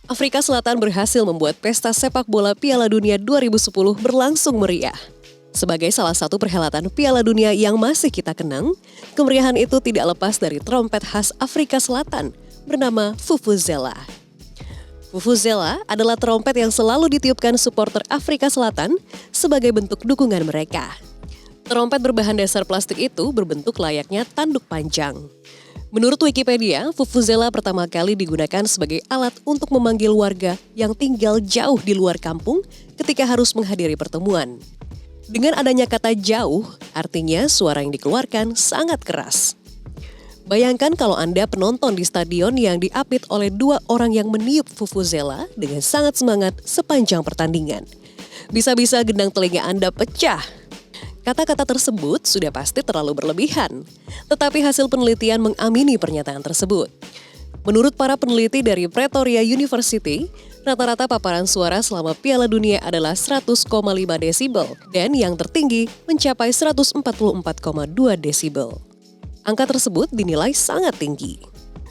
Afrika Selatan berhasil membuat pesta sepak bola Piala Dunia 2010 berlangsung meriah. Sebagai salah satu perhelatan Piala Dunia yang masih kita kenang, kemeriahan itu tidak lepas dari trompet khas Afrika Selatan bernama Vuvuzela. Vuvuzela adalah trompet yang selalu ditiupkan supporter Afrika Selatan sebagai bentuk dukungan mereka. Trompet berbahan dasar plastik itu berbentuk layaknya tanduk panjang. Menurut Wikipedia, Vuvuzela pertama kali digunakan sebagai alat untuk memanggil warga yang tinggal jauh di luar kampung ketika harus menghadiri pertemuan. Dengan adanya kata jauh, artinya suara yang dikeluarkan sangat keras. Bayangkan kalau Anda penonton di stadion yang diapit oleh dua orang yang meniup Vuvuzela dengan sangat semangat sepanjang pertandingan. Bisa-bisa gendang telinga Anda pecah. Kata-kata tersebut sudah pasti terlalu berlebihan, tetapi hasil penelitian mengamini pernyataan tersebut. Menurut para peneliti dari Pretoria University, rata-rata paparan suara selama Piala Dunia adalah 100,5 desibel dan yang tertinggi mencapai 144,2 desibel. Angka tersebut dinilai sangat tinggi.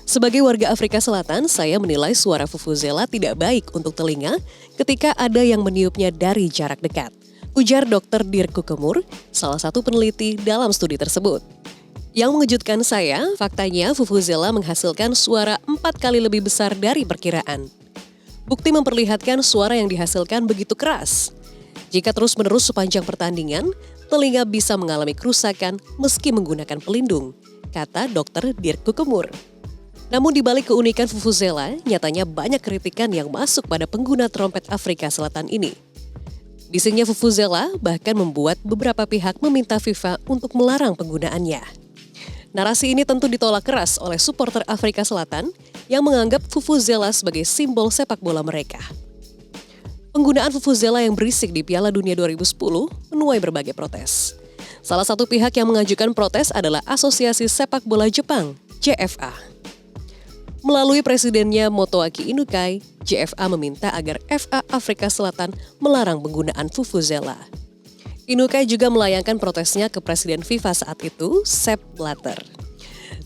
Sebagai warga Afrika Selatan, saya menilai suara Vuvuzela tidak baik untuk telinga ketika ada yang meniupnya dari jarak dekat. Ujar Dr. Dirk Kukemur, salah satu peneliti dalam studi tersebut. Yang mengejutkan saya, faktanya Vuvuzela menghasilkan suara 4 kali lebih besar dari perkiraan. Bukti memperlihatkan suara yang dihasilkan begitu keras. Jika terus-menerus sepanjang pertandingan, telinga bisa mengalami kerusakan meski menggunakan pelindung, kata Dr. Dirk Kukemur. Namun di balik keunikan Vuvuzela, nyatanya banyak kritikan yang masuk pada pengguna trompet Afrika Selatan ini. Bisingnya Vuvuzela bahkan membuat beberapa pihak meminta FIFA untuk melarang penggunaannya. Narasi ini tentu ditolak keras oleh supporter Afrika Selatan yang menganggap Vuvuzela sebagai simbol sepak bola mereka. Penggunaan Vuvuzela yang berisik di Piala Dunia 2010 menuai berbagai protes. Salah satu pihak yang mengajukan protes adalah Asosiasi Sepak Bola Jepang, JFA. Melalui presidennya Motoaki Inukai, JFA meminta agar FA Afrika Selatan melarang penggunaan Vuvuzela. Inukai juga melayangkan protesnya ke Presiden FIFA saat itu, Sepp Blatter.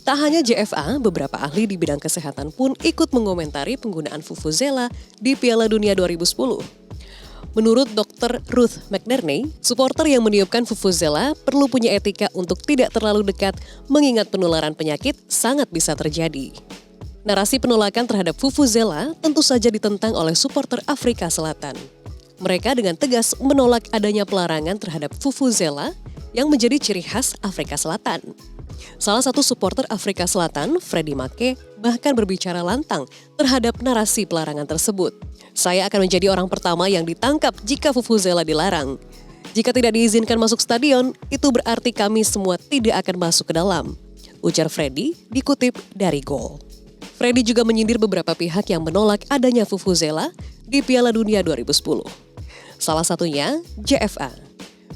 Tak hanya JFA, beberapa ahli di bidang kesehatan pun ikut mengomentari penggunaan Vuvuzela di Piala Dunia 2010. Menurut Dr. Ruth McNerney, supporter yang meniupkan Vuvuzela perlu punya etika untuk tidak terlalu dekat mengingat penularan penyakit sangat bisa terjadi. Narasi penolakan terhadap Vuvuzela tentu saja ditentang oleh supporter Afrika Selatan. Mereka dengan tegas menolak adanya pelarangan terhadap Vuvuzela yang menjadi ciri khas Afrika Selatan. Salah satu supporter Afrika Selatan, Freddie Make, bahkan berbicara lantang terhadap narasi pelarangan tersebut. Saya akan menjadi orang pertama yang ditangkap jika Vuvuzela dilarang. Jika tidak diizinkan masuk stadion, itu berarti kami semua tidak akan masuk ke dalam. Ujar Freddie dikutip dari Goal. Freddie juga menyindir beberapa pihak yang menolak adanya Vuvuzela di Piala Dunia 2010. Salah satunya JFA.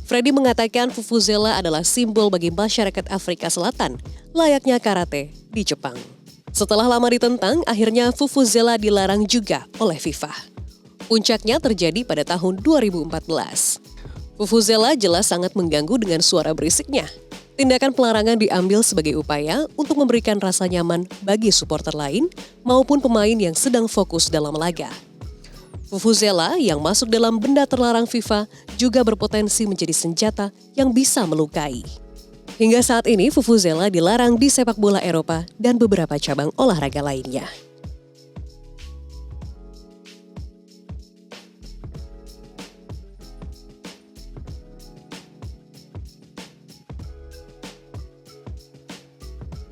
Freddie mengatakan Vuvuzela adalah simbol bagi masyarakat Afrika Selatan, layaknya karate di Jepang. Setelah lama ditentang, akhirnya Vuvuzela dilarang juga oleh FIFA. Puncaknya terjadi pada tahun 2014. Vuvuzela jelas sangat mengganggu dengan suara berisiknya. Tindakan pelarangan diambil sebagai upaya untuk memberikan rasa nyaman bagi supporter lain maupun pemain yang sedang fokus dalam laga. Vuvuzela yang masuk dalam benda terlarang FIFA juga berpotensi menjadi senjata yang bisa melukai. Hingga saat ini Vuvuzela dilarang di sepak bola Eropa dan beberapa cabang olahraga lainnya.